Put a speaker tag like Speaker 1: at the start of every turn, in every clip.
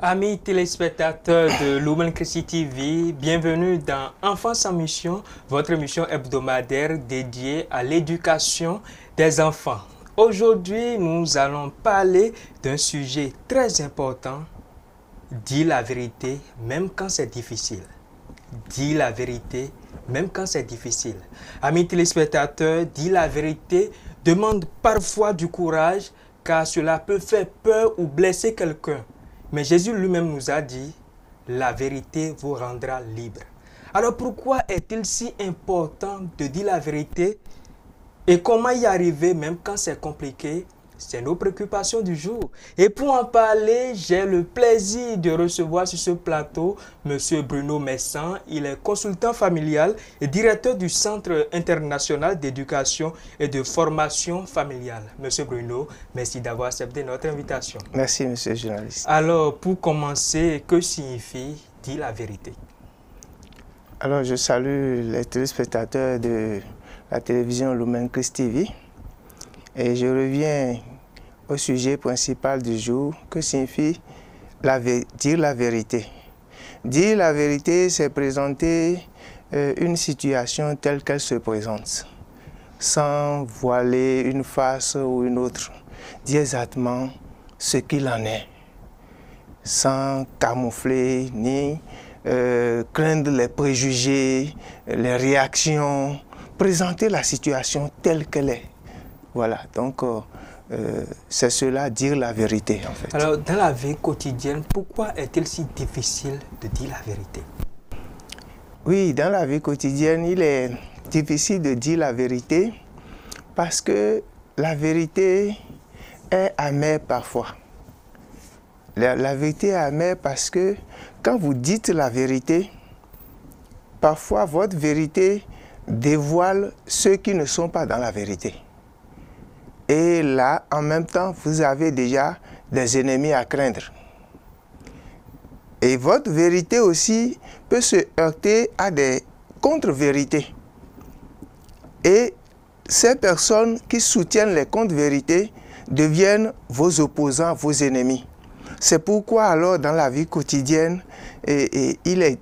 Speaker 1: Amis téléspectateurs de Lumen Christi TV, bienvenue dans Enfance en Mission, votre émission hebdomadaire dédiée à l'éducation des enfants. Aujourd'hui, nous allons parler d'un sujet très important, dire la vérité même quand c'est difficile. Dire la vérité même quand c'est difficile. Amis téléspectateurs, dire la vérité demande parfois du courage car cela peut faire peur ou blesser quelqu'un. Mais Jésus lui-même nous a dit, la vérité vous rendra libre. Alors pourquoi est-il si important de dire la vérité et comment y arriver même quand c'est compliqué? C'est nos préoccupations du jour. Et pour en parler, j'ai le plaisir de recevoir sur ce plateau M. Bruno Messan. Il est consultant familial et directeur du Centre international d'éducation et de formation familiale. M. Bruno, merci d'avoir accepté notre invitation.
Speaker 2: Merci, monsieur le journaliste.
Speaker 1: Alors, pour commencer, que signifie dire la vérité?
Speaker 2: Alors, je salue les téléspectateurs de la télévision Lumen Christi TV. Et je reviens au sujet principal du jour, que signifie dire la vérité. Dire la vérité, c'est présenter une situation telle qu'elle se présente, sans voiler une face ou une autre. Dire exactement ce qu'il en est, sans camoufler ni craindre les préjugés, les réactions, présenter la situation telle qu'elle est. Voilà, donc c'est cela, dire la vérité en fait.
Speaker 1: Alors, dans la vie quotidienne, pourquoi est-il si difficile de dire la vérité?
Speaker 2: Oui, dans la vie quotidienne, il est difficile de dire la vérité parce que la vérité est amère parfois. La vérité est amère parce que quand vous dites la vérité, parfois votre vérité dévoile ceux qui ne sont pas dans la vérité. Et là, en même temps, vous avez déjà des ennemis à craindre. Et votre vérité aussi peut se heurter à des contre-vérités. Et ces personnes qui soutiennent les contre-vérités deviennent vos opposants, vos ennemis. C'est pourquoi alors dans la vie quotidienne, il est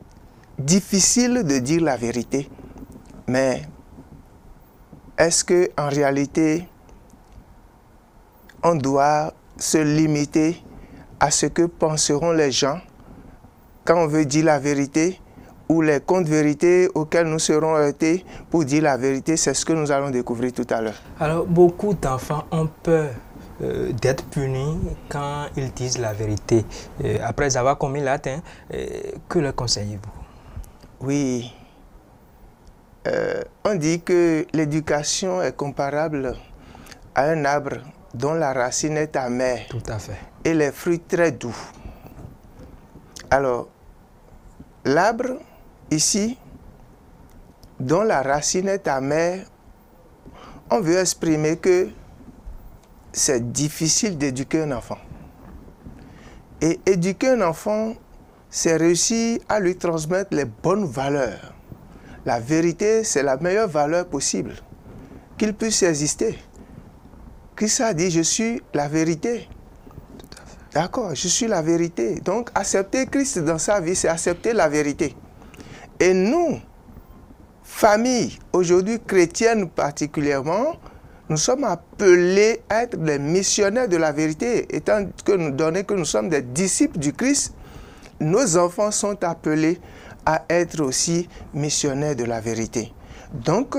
Speaker 2: difficile de dire la vérité. Mais est-ce qu'en réalité, on doit se limiter à ce que penseront les gens quand on veut dire la vérité ou les contre-vérités auxquelles nous serons heurtés pour dire la vérité? C'est ce que nous allons découvrir tout à l'heure.
Speaker 1: Alors, beaucoup d'enfants ont peur d'être punis quand ils disent la vérité. Après avoir commis l'acte, que leur conseillez-vous?
Speaker 2: Oui, on dit que l'éducation est comparable à un arbre dont la racine est amère.
Speaker 1: Tout à fait.
Speaker 2: Et les fruits très doux. Alors, l'arbre, ici, dont la racine est amère, on veut exprimer que c'est difficile d'éduquer un enfant. Et éduquer un enfant, c'est réussir à lui transmettre les bonnes valeurs. La vérité, c'est la meilleure valeur possible, qu'il puisse exister. Christ a dit, je suis la vérité. D'accord, je suis la vérité. Donc, accepter Christ dans sa vie, c'est accepter la vérité. Et nous, famille, aujourd'hui chrétienne particulièrement, nous sommes appelés à être des missionnaires de la vérité. Étant donné que nous sommes des disciples du Christ, nos enfants sont appelés à être aussi missionnaires de la vérité. Donc,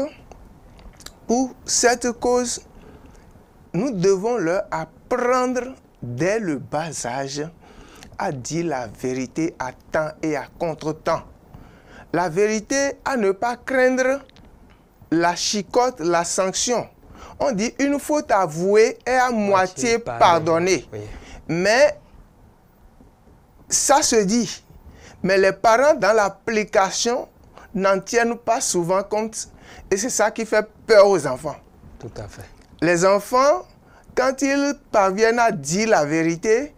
Speaker 2: pour cette cause, nous devons leur apprendre dès le bas âge à dire la vérité à temps et à contre-temps. La vérité à ne pas craindre la chicotte, la sanction. On dit une faute avouée est à moitié pardonnée. Oui. Mais ça se dit. Mais les parents dans l'application n'en tiennent pas souvent compte. Et c'est ça qui fait peur aux enfants.
Speaker 1: Tout à fait.
Speaker 2: Les enfants, quand ils parviennent à dire la vérité,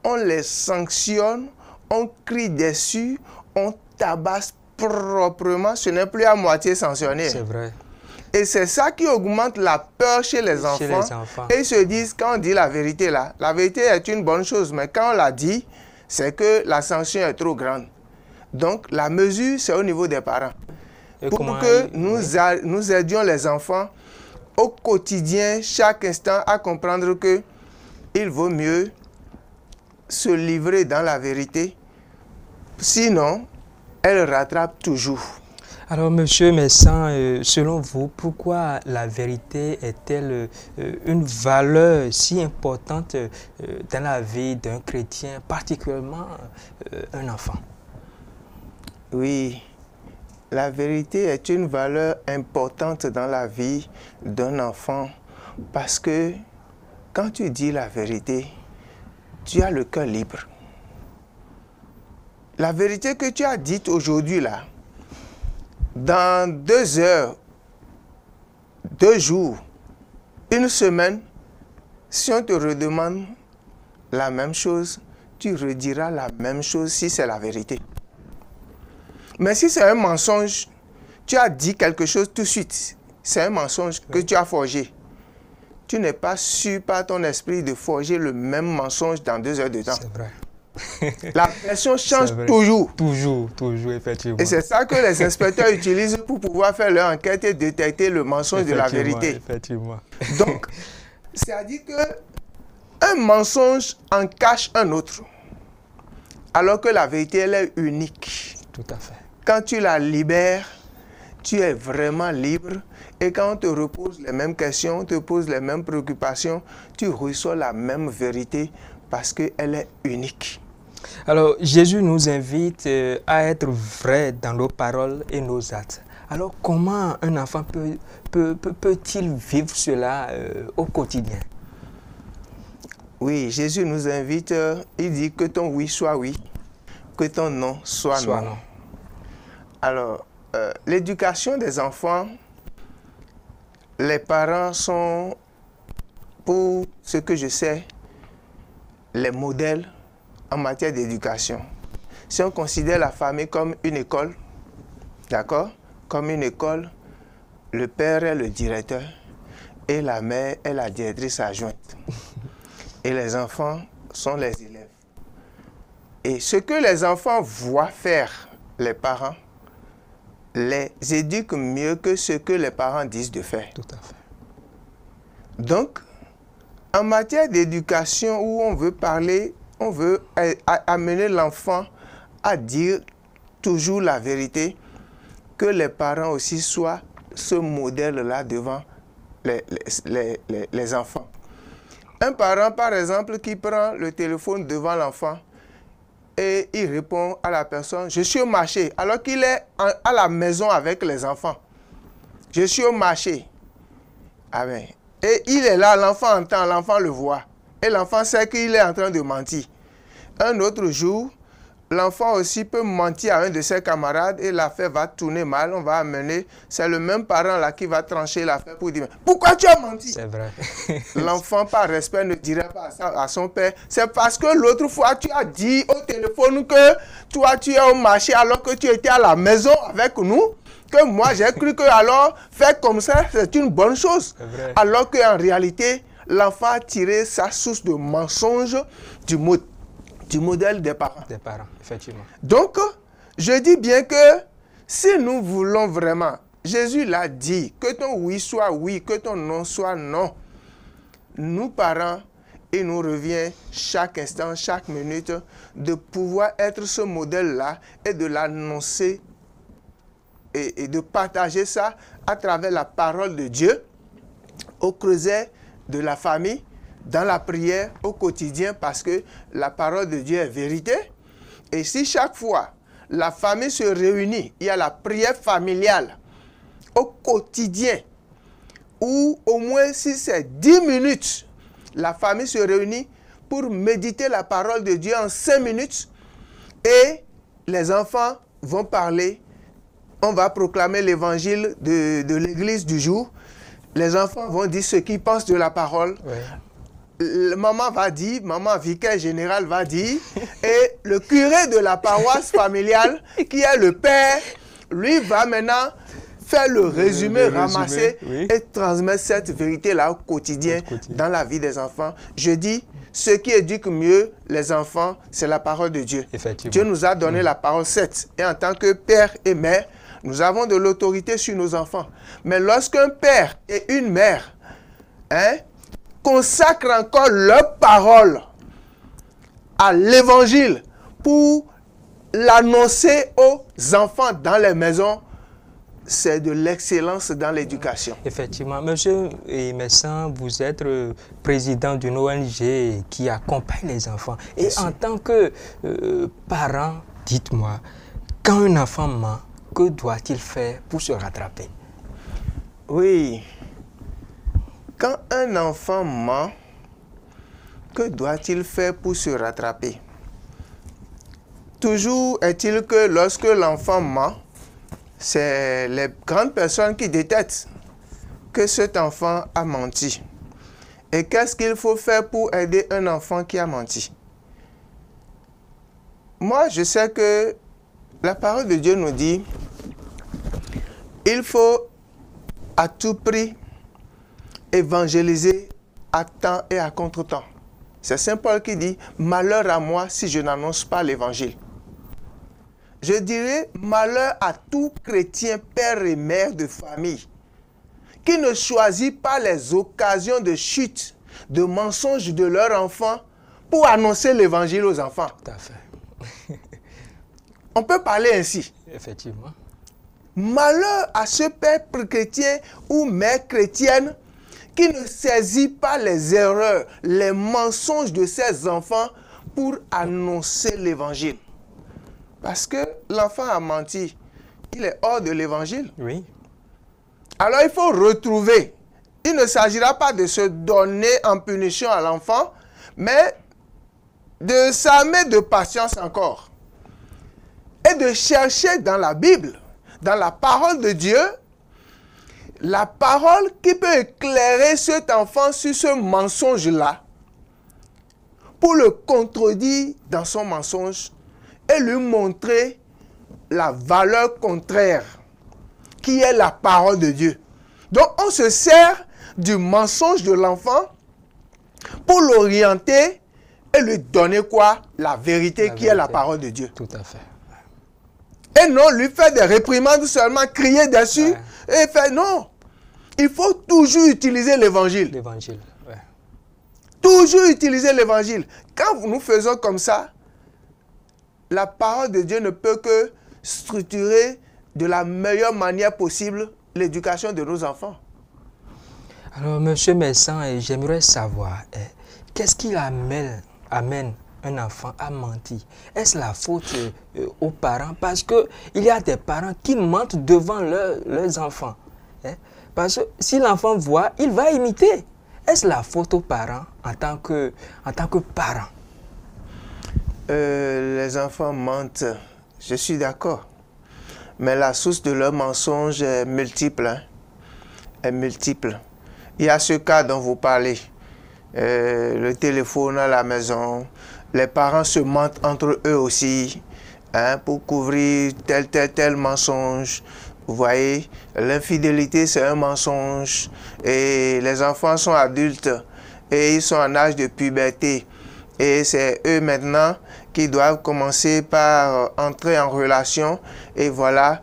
Speaker 2: on les sanctionne, on crie dessus, on tabasse proprement. Ce n'est plus à moitié sanctionné.
Speaker 1: C'est vrai.
Speaker 2: Et c'est ça qui augmente la peur chez les enfants. Et ils se disent, quand on dit la vérité là, la vérité est une bonne chose, mais quand on la dit, c'est que la sanction est trop grande. Donc, la mesure, c'est au niveau des parents.
Speaker 1: Et
Speaker 2: Pour que nous aidions les enfants au quotidien, chaque instant, à comprendre que il vaut mieux se livrer dans la vérité. Sinon, elle rattrape toujours.
Speaker 1: Alors, Monsieur Messan, selon vous, pourquoi la vérité est-elle une valeur si importante dans la vie d'un chrétien, particulièrement un enfant?
Speaker 2: Oui, la vérité est une valeur importante dans la vie d'un enfant parce que quand tu dis la vérité, tu as le cœur libre. La vérité que tu as dite aujourd'hui là, dans 2 heures, 2 jours, 1 semaine, si on te redemande la même chose, tu rediras la même chose si c'est la vérité. Mais si c'est un mensonge, tu as dit quelque chose tout de suite. C'est un mensonge que tu as forgé. Tu n'es pas sûr par ton esprit de forger le même mensonge dans 2 heures de temps.
Speaker 1: C'est vrai.
Speaker 2: La version change toujours.
Speaker 1: Toujours, effectivement.
Speaker 2: Et c'est ça que les inspecteurs utilisent pour pouvoir faire leur enquête et détecter le mensonge de la vérité.
Speaker 1: Effectivement.
Speaker 2: Donc, c'est-à-dire qu'un mensonge en cache un autre. Alors que la vérité, elle est unique.
Speaker 1: Tout à fait.
Speaker 2: Quand tu la libères, tu es vraiment libre. Et quand on te repose les mêmes questions, on te pose les mêmes préoccupations, tu reçois la même vérité parce qu'elle est unique.
Speaker 1: Alors, Jésus nous invite à être vrai dans nos paroles et nos actes. Alors, comment un enfant peut-il vivre cela au quotidien?
Speaker 2: Oui, Jésus nous invite, il dit que ton oui soit oui, que ton non soit non. Alors, l'éducation des enfants, les parents sont, pour ce que je sais, les modèles en matière d'éducation. Si on considère la famille comme une école, d'accord? Comme une école, le père est le directeur et la mère est la directrice adjointe. Et les enfants sont les élèves. Et ce que les enfants voient faire les parents, les éduque mieux que ce que les parents disent de faire.
Speaker 1: Tout à fait.
Speaker 2: Donc, en matière d'éducation où on veut parler, on veut amener l'enfant à dire toujours la vérité, que les parents aussi soient ce modèle-là devant les enfants. Un parent, par exemple, qui prend le téléphone devant l'enfant et il répond à la personne « Je suis au marché », alors qu'il est à la maison avec les enfants. « Je suis au marché ». Amen. Et il est là, l'enfant entend, l'enfant le voit. Et l'enfant sait qu'il est en train de mentir. Un autre jour, l'enfant aussi peut mentir à un de ses camarades et l'affaire va tourner mal, on va amener. C'est le même parent là qui va trancher l'affaire pour dire « Pourquoi tu as menti ?»
Speaker 1: C'est vrai.
Speaker 2: L'enfant, par respect, ne dirait pas à son père. C'est parce que l'autre fois, tu as dit au téléphone que toi, tu es au marché alors que tu étais à la maison avec nous. Que moi, j'ai cru que alors, faire comme ça, c'est une bonne chose. Alors qu'en réalité, l'enfant a tiré sa source de mensonge du modèle des parents.
Speaker 1: Des parents, effectivement.
Speaker 2: Donc, je dis bien que si nous voulons vraiment, Jésus l'a dit, que ton oui soit oui, que ton non soit non. Nous, parents, il nous revient chaque instant, chaque minute, de pouvoir être ce modèle-là et de l'annoncer et de partager ça à travers la parole de Dieu, au creuset de la famille, dans la prière, au quotidien, parce que la parole de Dieu est vérité. Et si chaque fois la famille se réunit, il y a la prière familiale au quotidien, ou au moins si c'est 10 minutes, la famille se réunit pour méditer la parole de Dieu en 5 minutes, et les enfants vont parler. On va proclamer l'évangile de l'église du jour. Les enfants vont dire ce qu'ils pensent de la parole. Ouais. Maman va dire, maman vicaire général va dire, et le curé de la paroisse familiale, qui est le père, lui va maintenant faire le résumé, ramasser oui. Et transmettre cette vérité-là au quotidien dans la vie des enfants. Je dis, ce qui éduque mieux les enfants, c'est la parole de Dieu.
Speaker 1: Effectivement.
Speaker 2: Dieu nous a donné la parole, certes. Et en tant que père et mère, nous avons de l'autorité sur nos enfants. Mais lorsqu'un père et une mère consacrent encore leur parole à l'évangile pour l'annoncer aux enfants dans les maisons, c'est de l'excellence dans l'éducation.
Speaker 1: Effectivement. Monsieur Messan, vous êtes président d'une ONG qui accompagne les enfants. Et
Speaker 2: Merci.
Speaker 1: En tant que parent, dites-moi, quand un enfant ment, que doit-il faire pour se rattraper?
Speaker 2: Oui. Quand un enfant ment, que doit-il faire pour se rattraper? Toujours est-il que lorsque l'enfant ment, c'est les grandes personnes qui détectent que cet enfant a menti. Et qu'est-ce qu'il faut faire pour aider un enfant qui a menti? Moi, je sais que la parole de Dieu nous dit, il faut à tout prix évangéliser à temps et à contre-temps. C'est Saint Paul qui dit, malheur à moi si je n'annonce pas l'évangile. Je dirais malheur à tout chrétien, père et mère de famille, qui ne choisit pas les occasions de chute, de mensonges de leur enfant pour annoncer l'évangile aux enfants.
Speaker 1: Tout à fait.
Speaker 2: On peut parler ainsi.
Speaker 1: Effectivement.
Speaker 2: Malheur à ce père chrétien ou mère chrétienne qui ne saisit pas les erreurs, les mensonges de ses enfants pour annoncer l'évangile. Parce que l'enfant a menti, il est hors de l'évangile.
Speaker 1: Oui.
Speaker 2: Alors il faut retrouver. Il ne s'agira pas de se donner en punition à l'enfant, mais de s'armer de patience encore. Et de chercher dans la Bible, dans la parole de Dieu, la parole qui peut éclairer cet enfant sur ce mensonge-là, pour le contredire dans son mensonge et lui montrer la valeur contraire, qui est la parole de Dieu. Donc on se sert du mensonge de l'enfant pour l'orienter et lui donner quoi? La vérité qui est la parole de Dieu.
Speaker 1: Tout à fait.
Speaker 2: Et non, lui faire des réprimandes seulement, crier dessus, et faire non. Il faut toujours utiliser l'évangile.
Speaker 1: L'évangile, ouais.
Speaker 2: Toujours utiliser l'évangile. Quand nous faisons comme ça, la parole de Dieu ne peut que structurer de la meilleure manière possible l'éducation de nos enfants.
Speaker 1: Alors, monsieur Messan, j'aimerais savoir, qu'est-ce qui amène un enfant à mentir? Est-ce la faute aux parents? Parce qu'il y a des parents qui mentent devant leurs enfants. Parce que si l'enfant voit, il va imiter. Est-ce la faute aux parents en tant que parents?
Speaker 2: Les enfants mentent, je suis d'accord. Mais la source de leur mensonge est multiple. Est multiple. Il y a ce cas dont vous parlez. Le téléphone à la maison. Les parents se mentent entre eux aussi pour couvrir tel mensonge. Vous voyez, l'infidélité, c'est un mensonge. Et les enfants sont adultes et ils sont en âge de puberté. Et c'est eux maintenant qui doivent commencer par entrer en relation. Et voilà,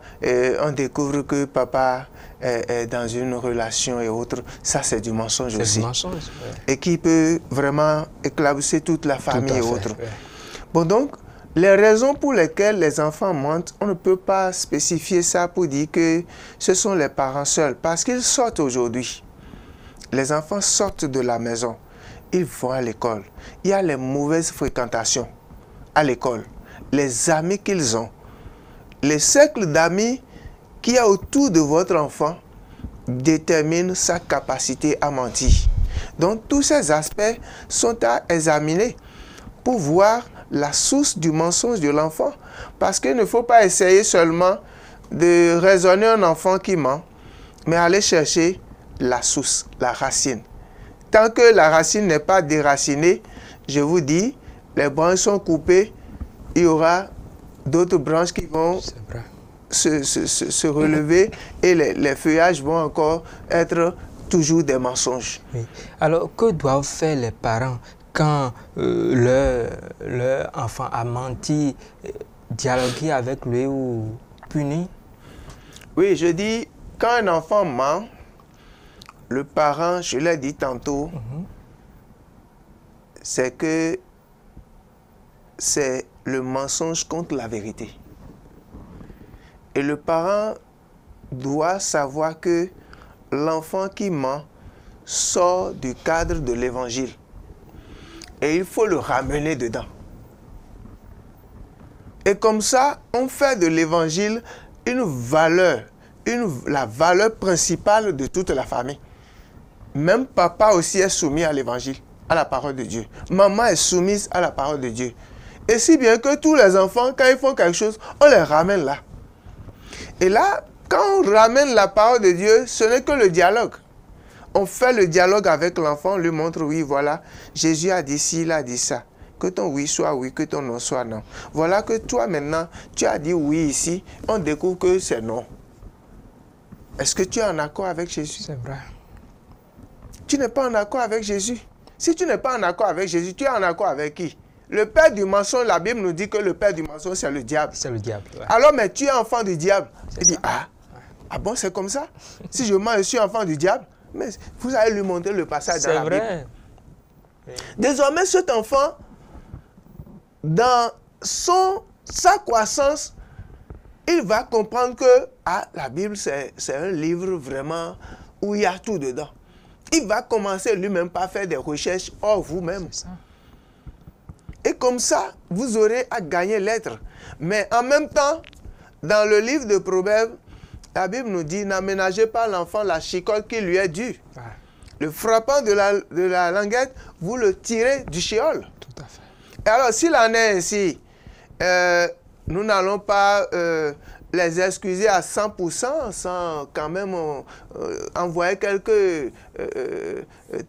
Speaker 2: on découvre que papa est dans une relation et autres. Ça, c'est du mensonge aussi.
Speaker 1: C'est du mensonge, ouais.
Speaker 2: Et qui peut vraiment éclabousser toute la famille et autres.
Speaker 1: Ouais.
Speaker 2: Bon, donc, les raisons pour lesquelles les enfants mentent, on ne peut pas spécifier ça pour dire que ce sont les parents seuls. Parce qu'ils sortent aujourd'hui. Les enfants sortent de la maison. Ils vont à l'école. Il y a les mauvaises fréquentations à l'école. Les amis qu'ils ont. Les cercles d'amis qu'il y a autour de votre enfant déterminent sa capacité à mentir. Donc, tous ces aspects sont à examiner pour voir la source du mensonge de l'enfant. Parce qu'il ne faut pas essayer seulement de raisonner un enfant qui ment, mais aller chercher la source, la racine. Tant que la racine n'est pas déracinée, je vous dis, les branches sont coupées, il y aura d'autres branches qui vont se relever et les feuillages vont encore être toujours des mensonges.
Speaker 1: Oui. Alors, que doivent faire les parents quand leur enfant a menti, dialoguer avec lui ou punir?
Speaker 2: Oui, je dis, quand un enfant ment, le parent, je l'ai dit tantôt, c'est que c'est le mensonge contre la vérité. Et le parent doit savoir que l'enfant qui ment sort du cadre de l'évangile. Et il faut le ramener dedans. Et comme ça, on fait de l'évangile une valeur, la valeur principale de toute la famille. Même papa aussi est soumis à l'évangile, à la parole de Dieu. Maman est soumise à la parole de Dieu. Et si bien que tous les enfants, quand ils font quelque chose, on les ramène là. Et là, quand on ramène la parole de Dieu, ce n'est que le dialogue. On fait le dialogue avec l'enfant, on lui montre, oui, voilà, Jésus a dit ci, il a dit ça. Que ton oui soit oui, que ton non soit non. Voilà que toi maintenant, tu as dit oui ici, on découvre que c'est non. Est-ce que tu es en accord avec Jésus?
Speaker 1: C'est vrai.
Speaker 2: Tu n'es pas en accord avec Jésus. Si tu n'es pas en accord avec Jésus, tu es en accord avec qui? Le père du mensonge, la Bible nous dit que le père du mensonge, c'est le diable.
Speaker 1: C'est le diable. Ouais.
Speaker 2: Alors, mais tu es enfant du diable.
Speaker 1: C'est
Speaker 2: Il dit,
Speaker 1: ça.
Speaker 2: ah bon, c'est comme ça? Si je mens, je suis enfant du diable. Mais vous allez lui montrer le passage dans la Bible.
Speaker 1: C'est vrai.
Speaker 2: Désormais, cet enfant, dans sa croissance, il va comprendre que la Bible, c'est un livre vraiment où il y a tout dedans. Il va commencer lui-même par faire des recherches hors vous-même.
Speaker 1: C'est ça.
Speaker 2: Et comme ça, vous aurez à gagner l'être. Mais en même temps, dans le livre de Proverbes, la Bible nous dit, n'aménagez pas l'enfant la chicole qui lui est due.
Speaker 1: Ouais.
Speaker 2: Le frappant de la languette, vous le tirez du shéol.
Speaker 1: Tout à fait.
Speaker 2: Et alors, s'il en est ainsi, nous n'allons pas les excuser à 100% sans quand même envoyer quelques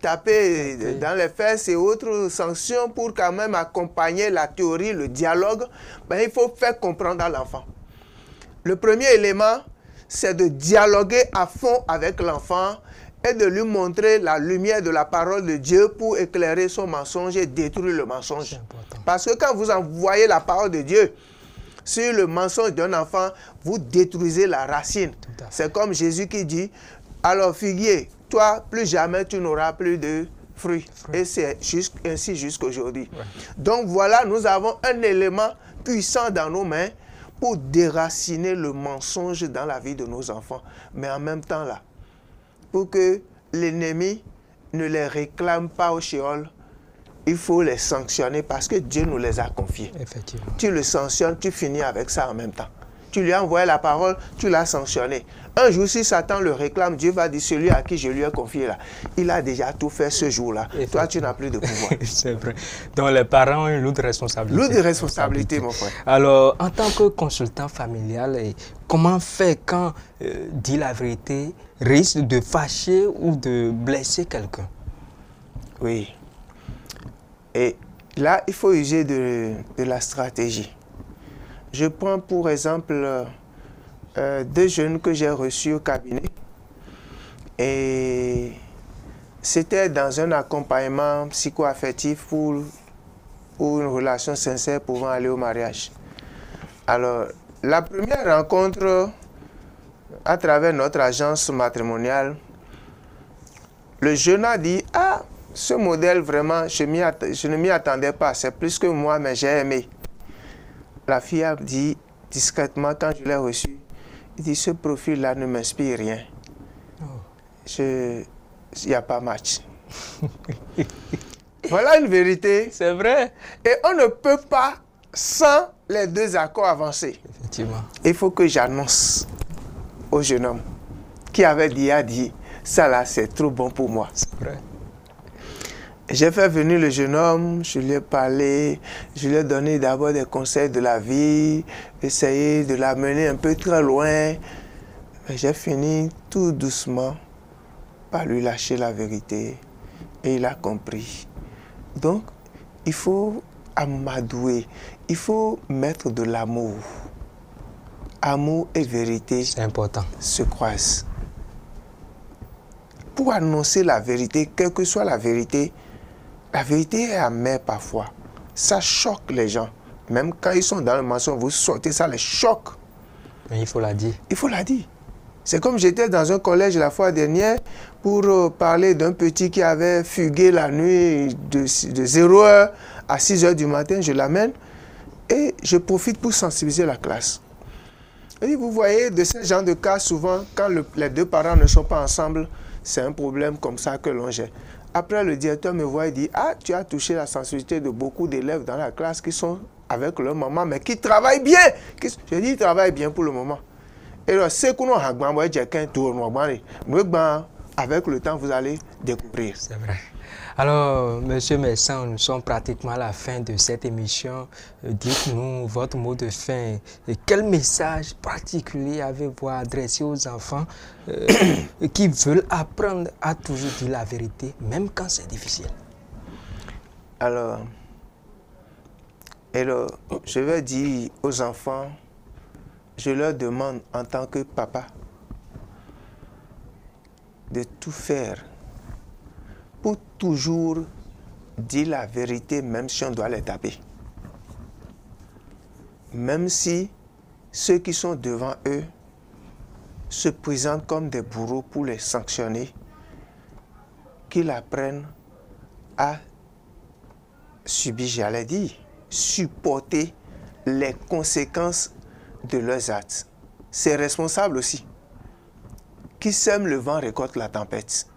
Speaker 2: tapés dans les fesses et autres sanctions pour quand même accompagner la théorie, le dialogue. Ben, il faut faire comprendre à l'enfant. Le premier élément, c'est de dialoguer à fond avec l'enfant et de lui montrer la lumière de la parole de Dieu pour éclairer son mensonge et détruire le mensonge. Parce que quand vous envoyez la parole de Dieu sur le mensonge d'un enfant, vous détruisez la racine. C'est comme Jésus qui dit, alors figuier, toi, plus jamais tu n'auras plus de fruits. Et c'est ainsi jusqu'aujourd'hui. Ouais. Donc voilà, nous avons un élément puissant dans nos mains pour déraciner le mensonge dans la vie de nos enfants. Mais en même temps là, pour que l'ennemi ne les réclame pas au shéol, il faut les sanctionner parce que Dieu nous les a confiés.
Speaker 1: Effectivement.
Speaker 2: Tu le sanctionnes, tu finis avec ça en même temps. Tu lui as envoyé la parole, tu l'as sanctionné. Un jour, si Satan le réclame, Dieu va dire, celui à qui je lui ai confié là, il a déjà tout fait ce jour-là. Toi, tu n'as plus de pouvoir.
Speaker 1: C'est vrai. Donc, les parents ont une lourde responsabilité.
Speaker 2: Lourde responsabilité, mon frère.
Speaker 1: Alors, en tant que consultant familial, comment faire quand dire la vérité risque de fâcher ou de blesser quelqu'un?
Speaker 2: Oui. Et là, il faut user de la stratégie. Je prends pour exemple deux jeunes que j'ai reçus au cabinet. Et c'était dans un accompagnement psycho-affectif pour une relation sincère pouvant aller au mariage. Alors, la première rencontre à travers notre agence matrimoniale, le jeune a dit, ah, ce modèle vraiment, je ne m'y attendais pas, c'est plus que moi, mais j'ai aimé. La fille a dit discrètement, quand je l'ai reçu, il dit, ce profil-là ne m'inspire rien. Il n'y a pas match. Voilà une vérité.
Speaker 1: C'est vrai.
Speaker 2: Et on ne peut pas, sans les deux accords, avancer.
Speaker 1: Effectivement.
Speaker 2: Il faut que j'annonce au jeune homme qui avait dit, ça là, c'est trop bon pour moi.
Speaker 1: C'est vrai.
Speaker 2: J'ai fait venir le jeune homme, je lui ai parlé, je lui ai donné d'abord des conseils de la vie, essayé de l'amener un peu très loin. Mais j'ai fini tout doucement par lui lâcher la vérité et il a compris. Donc, il faut amadouer, il faut mettre de l'amour. Amour et vérité,
Speaker 1: c'est important,
Speaker 2: se croisent. Pour annoncer la vérité, quelle que soit la vérité, La vérité est amère parfois. Ça choque les gens. Même quand ils sont dans le mensonge, vous sortez, ça les choque.
Speaker 1: Mais il faut la dire.
Speaker 2: Il faut la dire. C'est comme j'étais dans un collège la fois dernière pour parler d'un petit qui avait fugué la nuit de 0h à 6h du matin. Je l'amène et je profite pour sensibiliser la classe. Et vous voyez, de ce genre de cas, souvent, quand les deux parents ne sont pas ensemble, c'est un problème comme ça que l'on gère. Après, le directeur me voit et dit « Ah, tu as touché la sensibilité de beaucoup d'élèves dans la classe qui sont avec leur maman, mais qui travaillent bien. » Je dis « Ils travaillent bien pour le moment. » Et alors, ce que nous avons avec le temps, vous allez découvrir.
Speaker 1: C'est vrai. Alors, Monsieur Messan, nous sommes pratiquement à la fin de cette émission. Dites-nous votre mot de fin. Et quel message particulier avez-vous à adresser aux enfants qui veulent apprendre à toujours dire la vérité, même quand c'est difficile?
Speaker 2: Alors, je vais dire aux enfants, je leur demande en tant que papa de tout faire pour toujours dire la vérité, même si on doit les taper. Même si ceux qui sont devant eux se présentent comme des bourreaux pour les sanctionner, qu'ils apprennent à subir, j'allais dire, supporter les conséquences de leurs actes. C'est responsable aussi. Qui sème le vent récolte la tempête.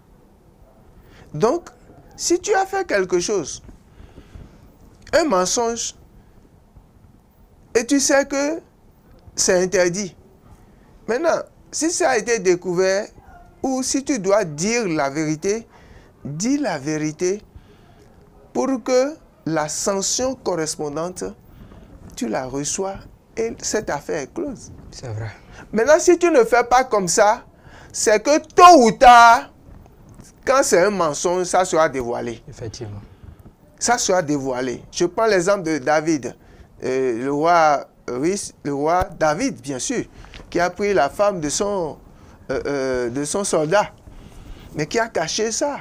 Speaker 2: Donc, si tu as fait quelque chose, un mensonge, et tu sais que c'est interdit. Maintenant, si ça a été découvert, ou si tu dois dire la vérité, dis la vérité pour que la sanction correspondante, tu la reçois et cette affaire est close.
Speaker 1: C'est vrai.
Speaker 2: Maintenant, si tu ne fais pas comme ça, c'est que tôt ou tard, quand c'est un mensonge, ça sera dévoilé.
Speaker 1: Effectivement.
Speaker 2: Ça sera dévoilé. Je prends l'exemple de David, le roi David, bien sûr, qui a pris la femme de son soldat, mais qui a caché ça.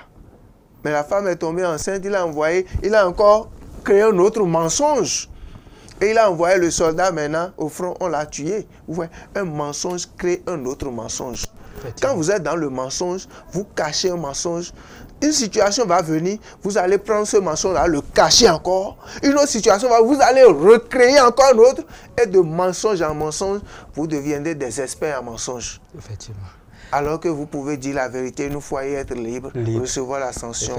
Speaker 2: Mais la femme est tombée enceinte, il a encore créé un autre mensonge. Et il a envoyé le soldat maintenant au front, on l'a tué. Vous voyez, un mensonge crée un autre mensonge. Quand vous êtes dans le mensonge, vous cachez un mensonge. Une situation va venir, vous allez prendre ce mensonge-là, le cacher encore. Une autre situation va, vous allez recréer encore un autre. Et de mensonge en mensonge, vous deviendrez des experts en mensonge.
Speaker 1: Effectivement.
Speaker 2: Alors que vous pouvez dire la vérité, une fois et être libre, recevoir la sanction.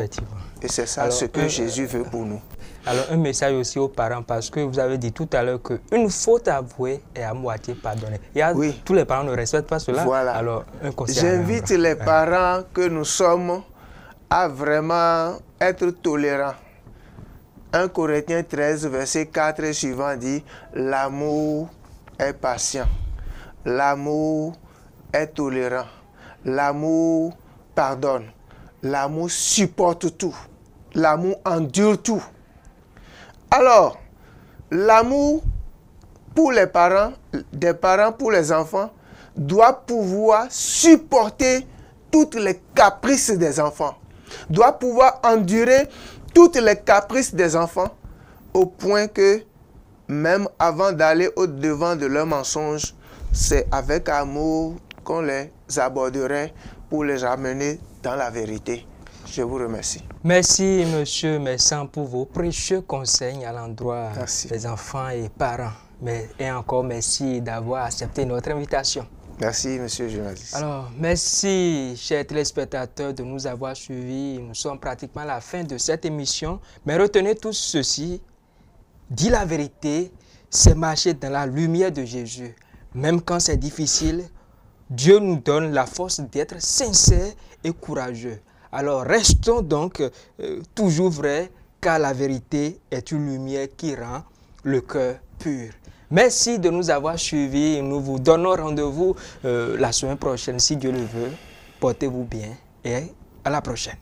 Speaker 2: Et c'est ça ce que Jésus veut pour nous.
Speaker 1: Alors, un message aussi aux parents, parce que vous avez dit tout à l'heure qu'une faute avouée est à moitié pardonnée. Tous les parents ne respectent pas cela.
Speaker 2: Voilà.
Speaker 1: Alors, un conseil.
Speaker 2: J'invite les parents que nous sommes à vraiment être tolérants. 1 Corinthiens 13, verset 4 et suivant dit « L'amour est patient, l'amour est tolérant, l'amour pardonne, l'amour supporte tout, l'amour endure tout. » Alors, l'amour pour les parents, des parents pour les enfants, doit pouvoir supporter toutes les caprices des enfants, doit pouvoir endurer toutes les caprices des enfants, au point que même avant d'aller au-devant de leurs mensonges, c'est avec amour qu'on les aborderait pour les amener dans la vérité. Je vous remercie.
Speaker 1: Merci, Monsieur Messan, pour vos précieux conseils à l'endroit des enfants et parents. Et encore merci d'avoir accepté notre invitation.
Speaker 2: Merci, monsieur le journaliste.
Speaker 1: Alors, merci, chers téléspectateurs, de nous avoir suivis. Nous sommes pratiquement à la fin de cette émission. Mais retenez tout ceci. Dire la vérité, c'est marcher dans la lumière de Jésus. Même quand c'est difficile, Dieu nous donne la force d'être sincères et courageux. Alors, restons donc toujours vrais, car la vérité est une lumière qui rend le cœur pur. Merci de nous avoir suivis. Nous vous donnons rendez-vous la semaine prochaine, si Dieu le veut. Portez-vous bien et à la prochaine.